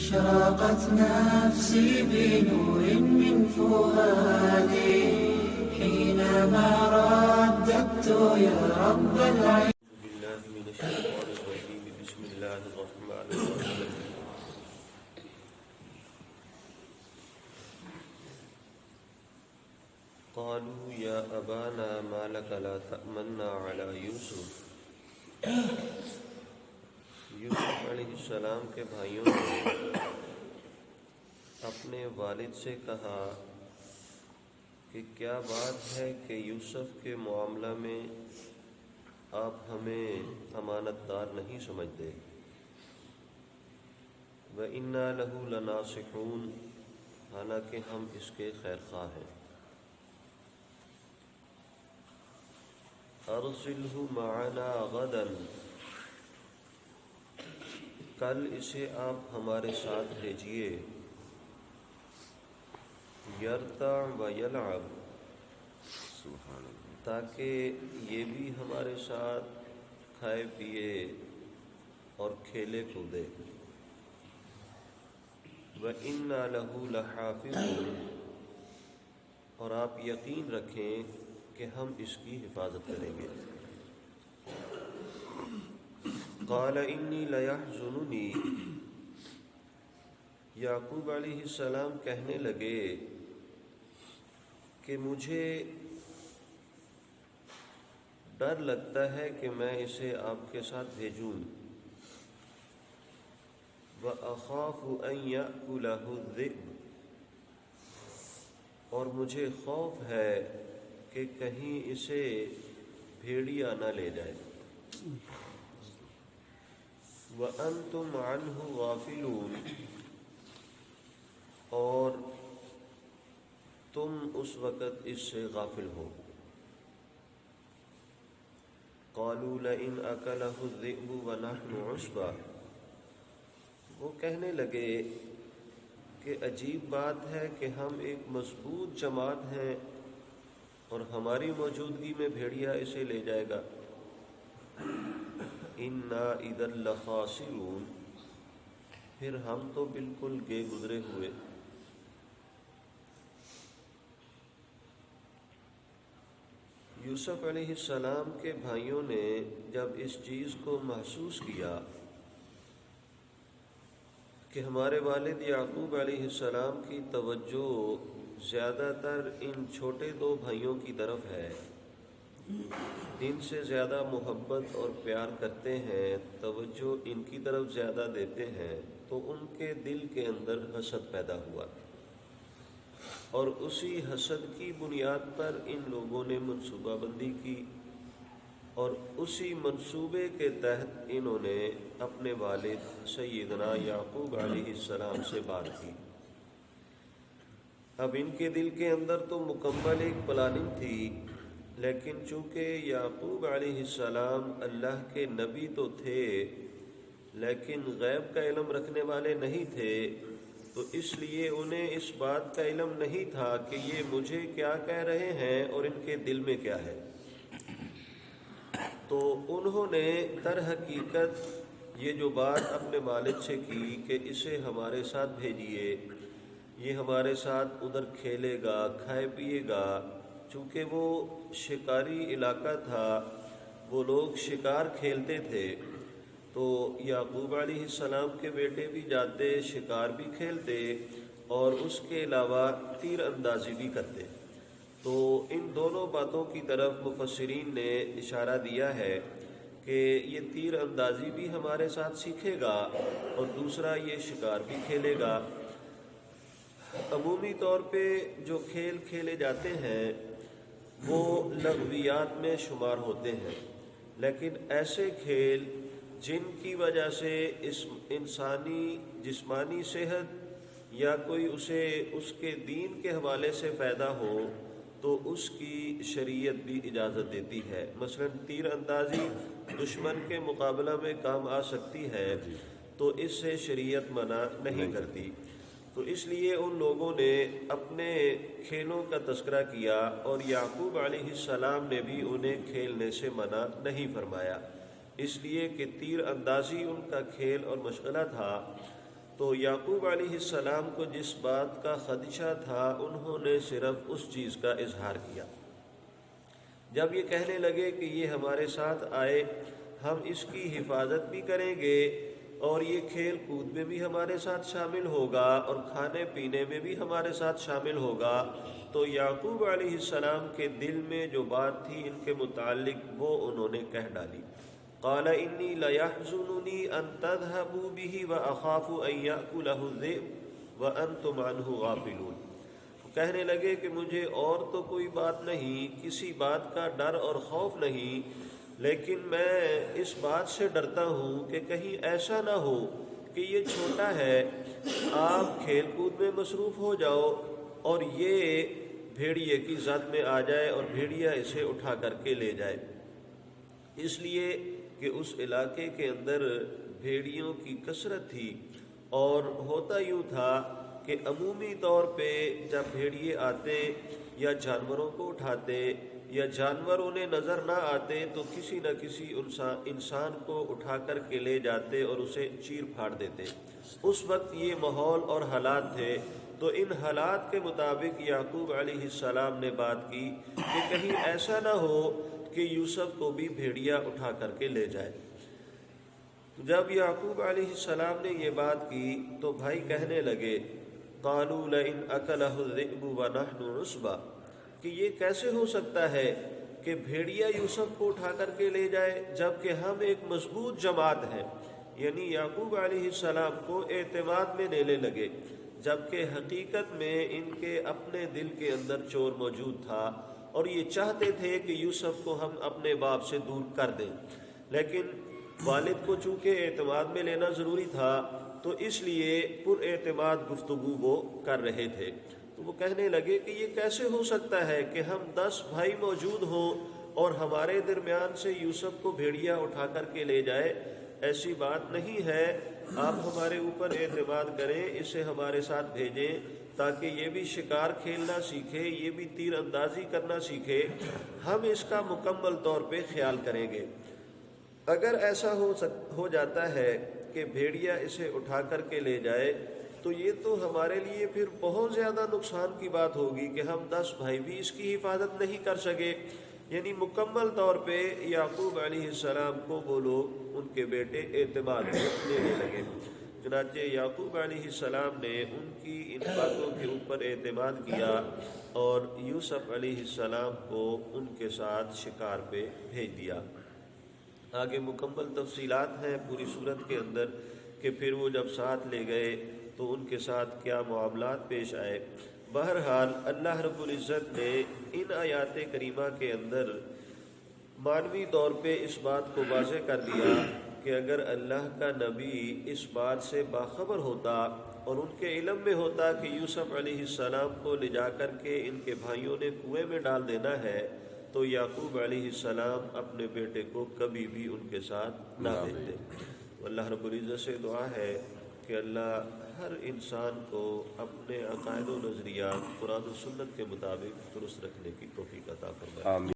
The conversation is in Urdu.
أشرقت نفسي بنور من فؤادي حينما رددت يا رب العالمين. بالله من الشيطان الرجيم. بسم الله الرحمن الرحيم. قالوا يا أبانا ما لك لا تأمنا على يوسف. یوسف علیہ السلام کے بھائیوں نے اپنے والد سے کہا کہ کیا بات ہے کہ یوسف کے معاملہ میں آپ ہمیں امانت دار نہیں سمجھتے. وَإِنَّا لَهُ لَنَاصِحُونَ، حالانکہ ہم اس کے خیر خواہ ہیں. أَرْسِلْهُ مَعَنَا غَدًا، کل اسے آپ ہمارے ساتھ بھیجیے. یرتع ویلعب، تاکہ یہ بھی ہمارے ساتھ کھائے پیے اور کھیلے کودے. وَإِنَّا لَهُ لَحَافِظُونَ، اور آپ یقین رکھیں کہ ہم اس کی حفاظت کریں گے. قال انی لیحزننی، یعقوب علیہ السلام کہنے لگے کہ مجھے ڈر لگتا ہے کہ میں اسے آپ کے ساتھ بھیجوں. وَأَخَافُ أَن يَأْكُلَهُ الذِّئْبُ، اور مجھے خوف ہے کہ کہیں اسے بھیڑیا نہ لے جائے. وَأَنْتُمْ عَنْهُ غَافِلُونَ، اور تم اس وقت اس سے غافل ہو. قَالُوا لَئِنْ أَكَلَهُ الذِّئْبُ وَنَحْنُ عُصْبَةٌ، وہ کہنے لگے کہ عجیب بات ہے کہ ہم ایک مضبوط جماعت ہیں اور ہماری موجودگی میں بھیڑیا اسے لے جائے گا. اِنَّا إِذًا لَخَاسِرُونَ، پھر ہم تو بالکل گے گزرے ہوئے. یوسف علیہ السلام کے بھائیوں نے جب اس چیز کو محسوس کیا کہ ہمارے والد یعقوب علیہ السلام کی توجہ زیادہ تر ان چھوٹے دو بھائیوں کی طرف ہے، ان سے زیادہ محبت اور پیار کرتے ہیں، توجہ ان کی طرف زیادہ دیتے ہیں، تو ان کے دل کے اندر حسد پیدا ہوا. اور اسی حسد کی بنیاد پر ان لوگوں نے منصوبہ بندی کی، اور اسی منصوبے کے تحت انہوں نے اپنے والد سیدنا یعقوب علیہ السلام سے بات کی. اب ان کے دل کے اندر تو مکمل ایک پلاننگ تھی، لیکن چونکہ یعقوب علیہ السلام اللہ کے نبی تو تھے لیکن غیب کا علم رکھنے والے نہیں تھے، تو اس لیے انہیں اس بات کا علم نہیں تھا کہ یہ مجھے کیا کہہ رہے ہیں اور ان کے دل میں کیا ہے. تو انہوں نے در حقیقت یہ جو بات اپنے والد سے کی کہ اسے ہمارے ساتھ بھیجیے، یہ ہمارے ساتھ ادھر کھیلے گا، کھائے پیے گا. چونکہ وہ شکاری علاقہ تھا، وہ لوگ شکار کھیلتے تھے، تو یعقوب علیہ السلام کے بیٹے بھی جاتے، شکار بھی کھیلتے، اور اس کے علاوہ تیر اندازی بھی کرتے. تو ان دونوں باتوں کی طرف مفسرین نے اشارہ دیا ہے کہ یہ تیر اندازی بھی ہمارے ساتھ سیکھے گا اور دوسرا یہ شکار بھی کھیلے گا. عمومی طور پہ جو کھیل کھیلے جاتے ہیں وہ لغویات میں شمار ہوتے ہیں، لیکن ایسے کھیل جن کی وجہ سے انسانی جسمانی صحت یا کوئی اسے اس کے دین کے حوالے سے فائدہ ہو تو اس کی شریعت بھی اجازت دیتی ہے. مثلا تیر اندازی دشمن کے مقابلہ میں کام آ سکتی ہے، تو اس سے شریعت منع نہیں کرتی. تو اس لیے ان لوگوں نے اپنے کھیلوں کا تذکرہ کیا، اور یعقوب علیہ السلام نے بھی انہیں کھیلنے سے منع نہیں فرمایا، اس لیے کہ تیر اندازی ان کا کھیل اور مشغلہ تھا. تو یعقوب علیہ السلام کو جس بات کا خدشہ تھا انہوں نے صرف اس چیز کا اظہار کیا۔ جب یہ کہنے لگے کہ یہ ہمارے ساتھ آئے، ہم اس کی حفاظت بھی کریں گے اور یہ کھیل کود میں بھی ہمارے ساتھ شامل ہوگا اور کھانے پینے میں بھی ہمارے ساتھ شامل ہوگا، تو یعقوب علیہ السلام کے دل میں جو بات تھی ان کے متعلق وہ انہوں نے کہہ ڈالی۔ قال انی لیحزننی ان تذهبوا به واخاف ان یاکلہ الذئب وانتم عنہ غافلون۔ کہنے لگے کہ مجھے اور تو کوئی بات نہیں، کسی بات کا ڈر اور خوف نہیں، لیکن میں اس بات سے ڈرتا ہوں کہ کہیں ایسا نہ ہو کہ یہ چھوٹا ہے، آپ کھیل کود میں مصروف ہو جاؤ اور یہ بھیڑیے کی زد میں آ جائے اور بھیڑیا اسے اٹھا کر کے لے جائے۔ اس لیے کہ اس علاقے کے اندر بھیڑیوں کی کثرت تھی، اور ہوتا یوں تھا کہ عمومی طور پہ جب بھیڑیے آتے یا جانوروں کو اٹھاتے یا جانور انہیں نظر نہ آتے تو کسی نہ کسی انسان کو اٹھا کر کے لے جاتے اور اسے چیر پھاڑ دیتے۔ اس وقت یہ ماحول اور حالات تھے، تو ان حالات کے مطابق یعقوب علیہ السلام نے بات کی کہ کہیں ایسا نہ ہو کہ یوسف کو بھی بھیڑیا اٹھا کر کے لے جائے۔ جب یعقوب علیہ السلام نے یہ بات کی تو بھائی کہنے لگے قالوا لئن اکلہ الذئب ونحن عصبہ، کہ یہ کیسے ہو سکتا ہے کہ بھیڑیا یوسف کو اٹھا کر کے لے جائے جبکہ ہم ایک مضبوط جماعت ہیں۔ یعنی یعقوب علیہ السلام کو اعتماد میں لینے لگے، جبکہ حقیقت میں ان کے اپنے دل کے اندر چور موجود تھا اور یہ چاہتے تھے کہ یوسف کو ہم اپنے باپ سے دور کر دیں، لیکن والد کو چونکہ اعتماد میں لینا ضروری تھا تو اس لیے پر اعتماد گفتگو وہ کر رہے تھے۔ تو وہ کہنے لگے کہ یہ کیسے ہو سکتا ہے کہ ہم 10 بھائی موجود ہوں اور ہمارے درمیان سے یوسف کو بھیڑیا اٹھا کر کے لے جائے، ایسی بات نہیں ہے، آپ ہمارے اوپر اعتماد کریں، اسے ہمارے ساتھ بھیجیں تاکہ یہ بھی شکار کھیلنا سیکھے، یہ بھی تیر اندازی کرنا سیکھے، ہم اس کا مکمل طور پہ خیال کریں گے۔ اگر ایسا ہو جاتا ہے کہ بھیڑیا اسے اٹھا کر کے لے جائے تو یہ تو ہمارے لیے پھر بہت زیادہ نقصان کی بات ہوگی کہ ہم 10 بھائی بھی اس کی حفاظت نہیں کر سکے۔ یعنی مکمل طور پہ یعقوب علیہ السلام کو وہ لوگ ان کے بیٹے اعتماد میں لینے لگے۔ چنانچہ یعقوب علیہ السلام نے ان کی ان باتوں کے اوپر اعتماد کیا اور یوسف علیہ السلام کو ان کے ساتھ شکار پہ بھیج دیا۔ آگے مکمل تفصیلات ہیں پوری صورت کے اندر کہ پھر وہ جب ساتھ لے گئے تو ان کے ساتھ کیا معاملات پیش آئے۔ بہرحال اللہ رب العزت نے ان آیات کریمہ کے اندر معنوی طور پہ اس بات کو واضح کر دیا کہ اگر اللہ کا نبی اس بات سے باخبر ہوتا اور ان کے علم میں ہوتا کہ یوسف علیہ السلام کو لے جا کر کے ان کے بھائیوں نے کنویں میں ڈال دینا ہے تو یعقوب علیہ السلام اپنے بیٹے کو کبھی بھی ان کے ساتھ نہ دیتے۔ اللہ رب العزت سے دعا ہے کہ اللہ ہر انسان کو اپنے عقائد و نظریات قرآن و سنت کے مطابق درست رکھنے کی توفیق عطا فرمائے۔